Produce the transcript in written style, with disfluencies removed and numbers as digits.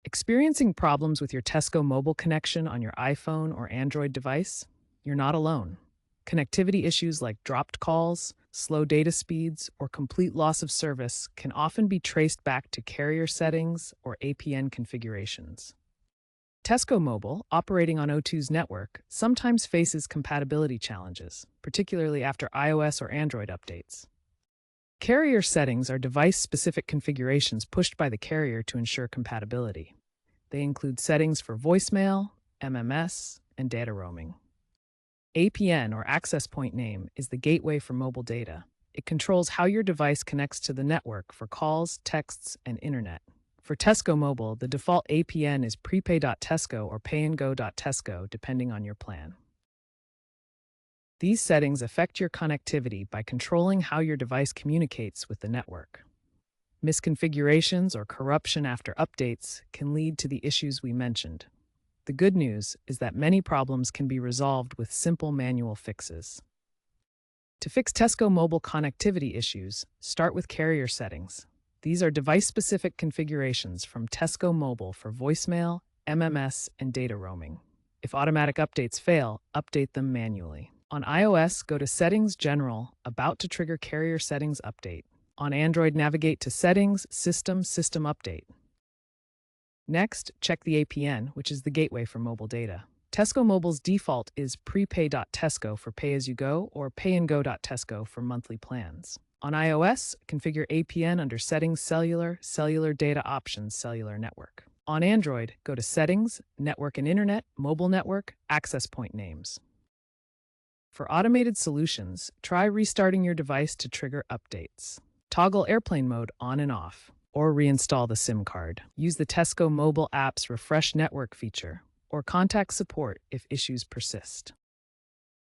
Experiencing problems with your Tesco Mobile connection on your iPhone or Android device? You're not alone. Connectivity issues like dropped calls, slow data speeds, or complete loss of service can often be traced back to carrier settings or APN configurations. Tesco Mobile, operating on O2's network, sometimes faces compatibility challenges, particularly after iOS or Android updates. Carrier settings are device-specific configurations pushed by the carrier to ensure compatibility. They include settings for voicemail, MMS, and data roaming. APN, or access point name, is the gateway for mobile data. It controls how your device connects to the network for calls, texts, and internet. For Tesco Mobile, the default APN is prepay.tesco or payandgo.tesco, depending on your plan. These settings affect your connectivity by controlling how your device communicates with the network. Misconfigurations or corruption after updates can lead to the issues we mentioned. The good news is that many problems can be resolved with simple manual fixes. To fix Tesco Mobile connectivity issues, start with carrier settings. These are device-specific configurations from Tesco Mobile for voicemail, MMS, and data roaming. If automatic updates fail, update them manually. On iOS, go to Settings General, About to trigger Carrier Settings Update. On Android, navigate to Settings, System Update. Next, check the APN, which is the gateway for mobile data. Tesco Mobile's default is prepay.tesco for pay-as-you-go or payandgo.tesco for monthly plans. On iOS, configure APN under Settings Cellular, Cellular Data Options, Cellular Network. On Android, go to Settings, Network and Internet, Mobile Network, Access Point Names. For automated solutions, try restarting your device to trigger updates. Toggle airplane mode on and off, or reinstall the SIM card. Use the Tesco Mobile app's Refresh Network feature, or contact support if issues persist.